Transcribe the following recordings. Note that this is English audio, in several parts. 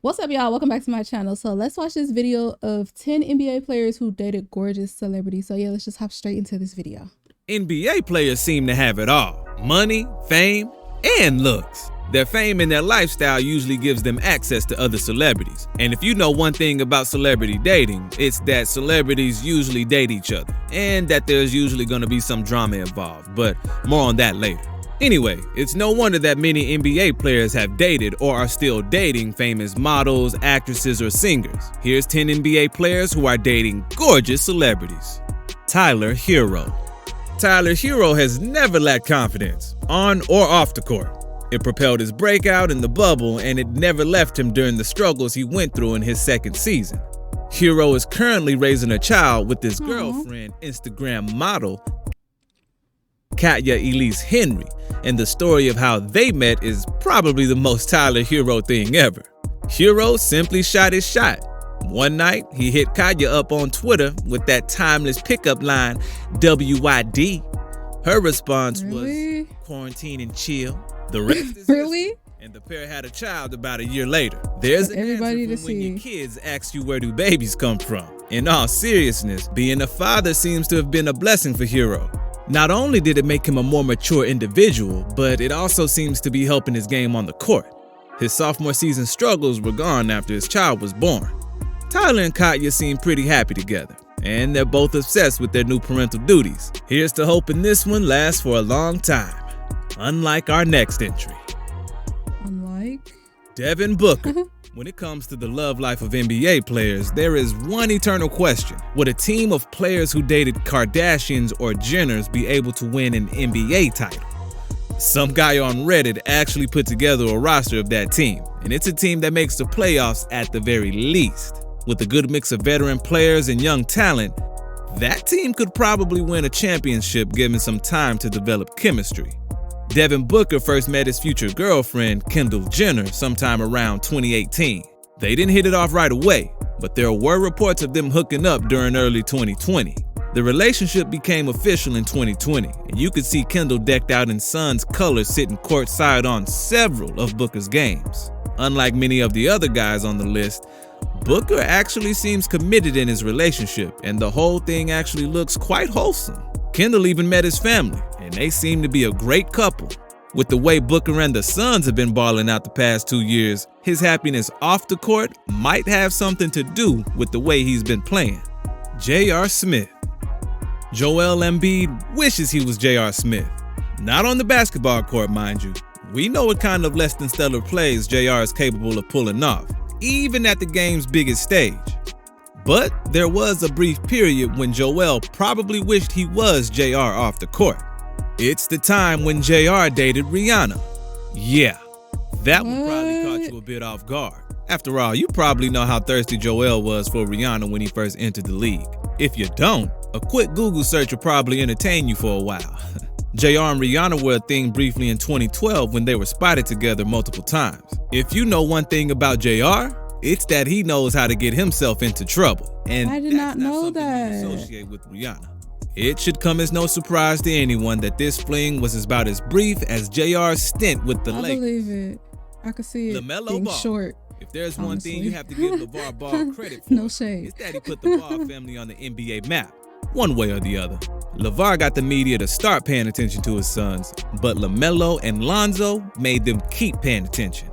What's up, y'all? Welcome back to my channel. So let's watch this video of 10 NBA players who dated gorgeous celebrities. So yeah, let's just hop straight into this video. NBA players seem to have it all: money, fame, and looks. Their fame and their lifestyle usually gives them access to other celebrities. And if you know one thing about celebrity dating, it's that celebrities usually date each other, and that there's usually going to be some drama involved, but more on that later. Anyway, it's no wonder that many NBA players have dated or are still dating famous models, actresses, or singers. Here's 10 NBA players who are dating gorgeous celebrities. Tyler Herro. Tyler Herro has never lacked confidence, on or off the court. It propelled his breakout in the bubble, and it never left him during the struggles he went through in his second season. Herro is currently raising a child with his girlfriend, Instagram model Katya Elise Henry, and the story of how they met is probably the most Tyler Herro thing ever. Herro simply shot his shot. One night, he hit Katya up on Twitter with that timeless pickup line, WYD. Her response was, quarantine and chill. The rest is Really? And the pair had a child about a year later. There's an answer from when your kids ask you where do babies come from. In all seriousness, being a father seems to have been a blessing for Herro. Not only did it make him a more mature individual, but it also seems to be helping his game on the court. His sophomore season struggles were gone after his child was born. Tyler and Katya seem pretty happy together, and they're both obsessed with their new parental duties. Here's to hoping this one lasts for a long time, unlike our next entry. Unlike? Devin Booker. When it comes to the love life of NBA players, there is one eternal question. Would a team of players who dated Kardashians or Jenners be able to win an NBA title? Some guy on Reddit actually put together a roster of that team, and it's a team that makes the playoffs at the very least. With a good mix of veteran players and young talent, that team could probably win a championship given some time to develop chemistry. Devin Booker first met his future girlfriend, Kendall Jenner, sometime around 2018. They didn't hit it off right away, but there were reports of them hooking up during early 2020. The relationship became official in 2020, and you could see Kendall decked out in Suns colors sitting courtside on several of Booker's games. Unlike many of the other guys on the list, Booker actually seems committed in his relationship, and the whole thing actually looks quite wholesome. Kendall even met his family, and they seem to be a great couple. With the way Booker and the Suns have been balling out the past 2 years, his happiness off the court might have something to do with the way he's been playing. J.R. Smith. Joel Embiid wishes he was J.R. Smith. Not on the basketball court, mind you. We know what kind of less than stellar plays J.R. is capable of pulling off, even at the game's biggest stage. But there was a brief period when Joel probably wished he was JR off the court. It's the time when JR dated Rihanna. Yeah, that one probably caught you a bit off guard. After all, you probably know how thirsty Joel was for Rihanna when he first entered the league. If you don't, a quick Google search will probably entertain you for a while. JR and Rihanna were a thing briefly in 2012 when they were spotted together multiple times. If you know one thing about JR, it's that he knows how to get himself into trouble, and I did not know that. You associate with Rihanna. It should come as no surprise to anyone that this fling was about as brief as JR's stint with the Lakers. I believe it. I could see it being Ball. Short. If there's one thing you have to give LeVar Ball credit for, no shade. It's that he put the Ball family on the NBA map, one way or the other. LeVar got the media to start paying attention to his sons, but LaMelo and Lonzo made them keep paying attention.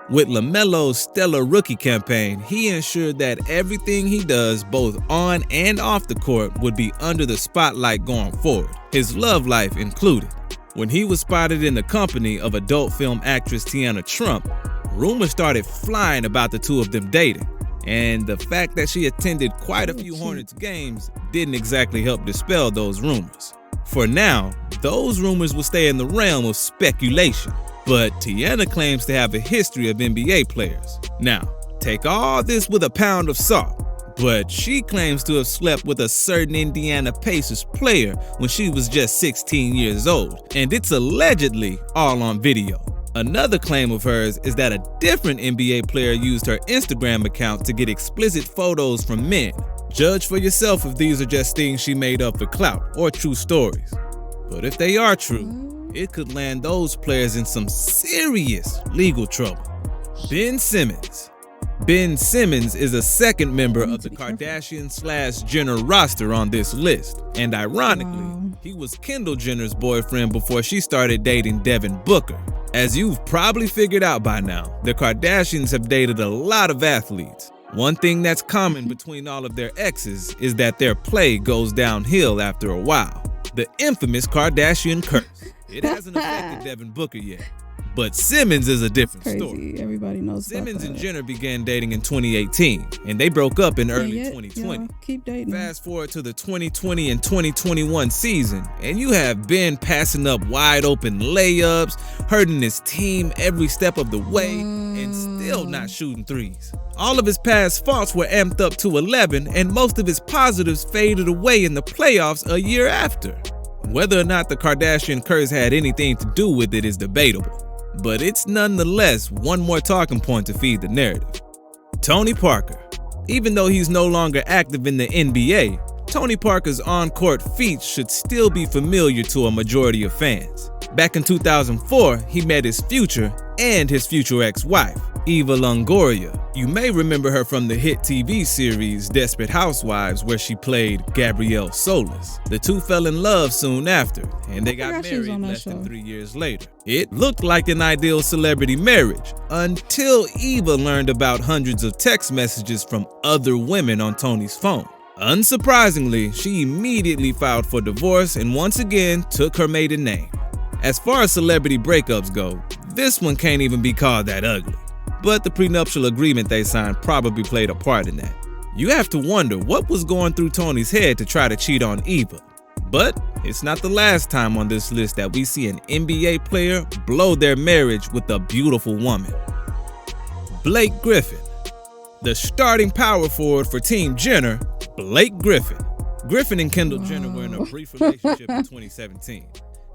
With LaMelo's stellar rookie campaign, he ensured that everything he does, both on and off the court, would be under the spotlight going forward, his love life included. When he was spotted in the company of adult film actress Tiana Trump, rumors started flying about the two of them dating, and the fact that she attended quite a few Hornets games didn't exactly help dispel those rumors. For now, those rumors will stay in the realm of speculation. But Tiana claims to have a history of NBA players. Now, take all this with a pound of salt, but she claims to have slept with a certain Indiana Pacers player when she was just 16 years old, and it's allegedly all on video. Another claim of hers is that a different NBA player used her Instagram account to get explicit photos from men. Judge for yourself if these are just things she made up for clout or true stories. But if they are true, it could land those players in some serious legal trouble. Ben Simmons. Ben Simmons is a second member of the Kardashian/Jenner roster on this list. And ironically, he was Kendall Jenner's boyfriend before she started dating Devin Booker. As you've probably figured out by now, the Kardashians have dated a lot of athletes. One thing that's common between all of their exes is that their play goes downhill after a while. The infamous Kardashian curse. It hasn't affected Devin Booker yet. But Simmons is a different story. Everybody knows Simmons and Jenner began dating in 2018, and they broke up in early 2020. Keep dating. Fast forward to the 2020 and 2021 season, and you have Ben passing up wide open layups, hurting his team every step of the way, and still not shooting threes. All of his past faults were amped up to 11, and most of his positives faded away in the playoffs a year after. Whether or not the Kardashian curse had anything to do with it is debatable, but it's nonetheless one more talking point to feed the narrative. Tony Parker. Even though he's no longer active in the NBA, Tony Parker's on-court feats should still be familiar to a majority of fans. Back in 2004, he met his future and his future ex-wife, Eva Longoria. You may remember her from the hit TV series Desperate Housewives, where she played Gabrielle Solis. The two fell in love soon after, and they got married less than 3 years later. It looked like an ideal celebrity marriage until Eva learned about hundreds of text messages from other women on Tony's phone. Unsurprisingly, she immediately filed for divorce and once again took her maiden name. As far as celebrity breakups go, this one can't even be called that ugly. But the prenuptial agreement they signed probably played a part in that. You have to wonder what was going through Tony's head to try to cheat on Eva. But it's not the last time on this list that we see an NBA player blow their marriage with a beautiful woman. Blake Griffin. The starting power forward for Team Jenner, Blake Griffin. Griffin and Kendall Jenner were in a brief relationship in 2017.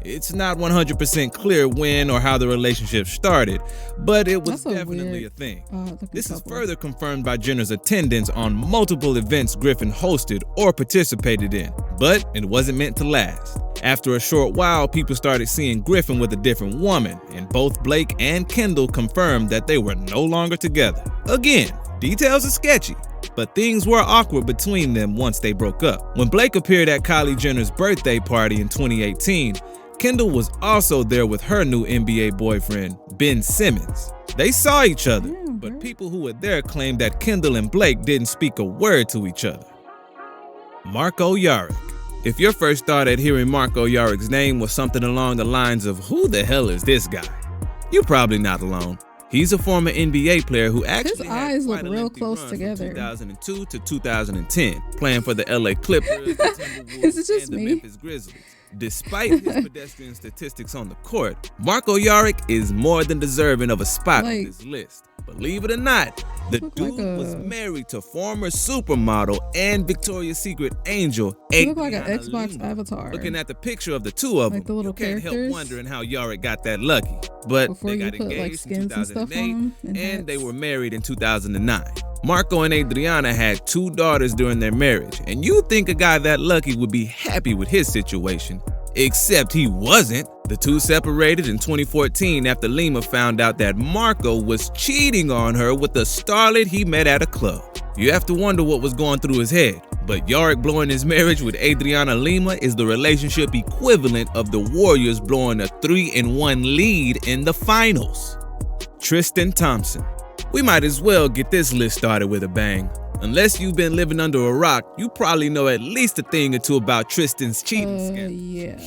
It's not 100% clear when or how the relationship started, but it was definitely a thing. This is further confirmed by Jenner's attendance on multiple events Griffin hosted or participated in, but it wasn't meant to last. After a short while, people started seeing Griffin with a different woman, and both Blake and Kendall confirmed that they were no longer together. Again, details are sketchy, but things were awkward between them once they broke up. When Blake appeared at Kylie Jenner's birthday party in 2018, Kendall was also there with her new NBA boyfriend, Ben Simmons. They saw each other, but people who were there claimed that Kendall and Blake didn't speak a word to each other. Marco Yarick. If your first thought at hearing Marco Yaric's name was something along the lines of, who the hell is this guy? You're probably not alone. He's a former NBA player who actually had quite a real close together. From 2002 to 2010, playing for the LA Clippers, the Timberwolves, and the Memphis Grizzlies. Despite his pedestrian statistics on the court, Marco Yarick is more than deserving of a spot on this list. Believe it or not, the dude was married to former supermodel and Victoria's Secret angel, He looked like an Xbox avatar. Looking at the picture of the two of them, you can't help wondering how Yarick got that lucky. But they got engaged in 2008 and they were married in 2009. Marco and Adriana had 2 daughters during their marriage, and you'd think a guy that lucky would be happy with his situation. Except he wasn't. The two separated in 2014 after Lima found out that Marco was cheating on her with a starlet he met at a club. You have to wonder what was going through his head. But Yarick blowing his marriage with Adriana Lima is the relationship equivalent of the Warriors blowing a 3-1 lead in the finals. Tristan Thompson. We might as well get this list started with a bang. Unless you've been living under a rock, you probably know at least a thing or two about Tristan's cheating scandal.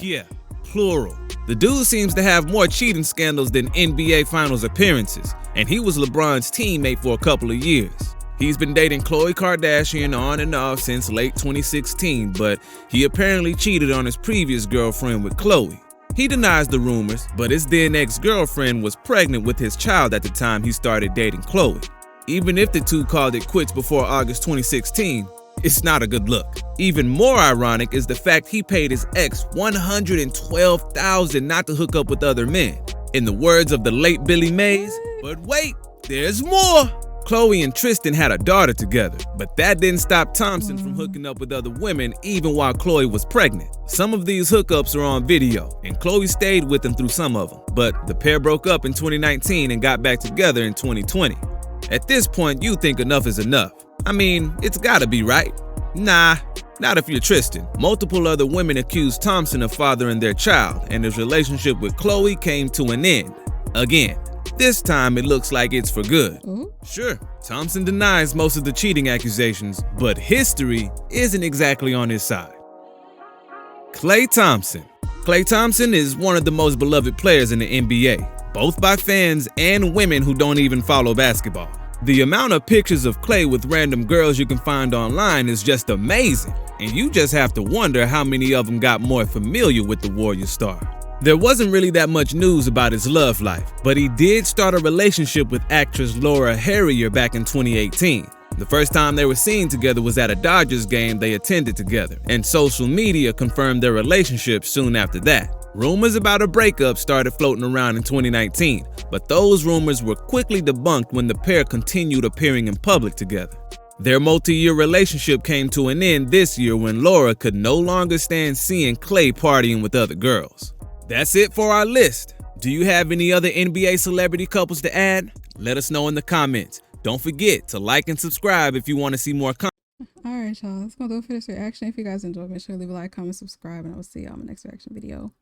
Yeah, plural. The dude seems to have more cheating scandals than NBA Finals appearances, and he was LeBron's teammate for a couple of years. He's been dating Khloe Kardashian on and off since late 2016, but he apparently cheated on his previous girlfriend with Khloe. He denies the rumors, but his then ex-girlfriend was pregnant with his child at the time he started dating Khloe. Even if the two called it quits before August 2016, it's not a good look. Even more ironic is the fact he paid his ex $112,000 not to hook up with other men. In the words of the late Billy Mays, but wait, there's more! Khloe and Tristan had a daughter together, but that didn't stop Thompson from hooking up with other women even while Khloe was pregnant. Some of these hookups are on video, and Khloe stayed with him through some of them, but the pair broke up in 2019 and got back together in 2020. At this point, you think enough is enough. I mean, it's gotta be, right? Nah, not if you're Tristan. Multiple other women accused Thompson of fathering their child, and his relationship with Chloe came to an end. Again, this time it looks like it's for good. Sure, Thompson denies most of the cheating accusations, but history isn't exactly on his side. Klay Thompson. Klay Thompson is one of the most beloved players in the NBA, both by fans and women who don't even follow basketball. The amount of pictures of Klay with random girls you can find online is just amazing, and you just have to wonder how many of them got more familiar with the Warrior star. There wasn't really that much news about his love life, but he did start a relationship with actress Laura Harrier back in 2018. The first time they were seen together was at a Dodgers game they attended together, and social media confirmed their relationship soon after that. Rumors about a breakup started floating around in 2019, but those rumors were quickly debunked when the pair continued appearing in public together. Their multi-year relationship came to an end this year when Laura could no longer stand seeing Klay partying with other girls. That's it for our list. Do you have any other NBA celebrity couples to add? Let us know in the comments. Don't forget to like and subscribe if you want to see more content. All right, y'all. That's going to do it for this reaction. If you guys enjoyed, make sure to leave a like, comment, subscribe, and I will see y'all in my next reaction video.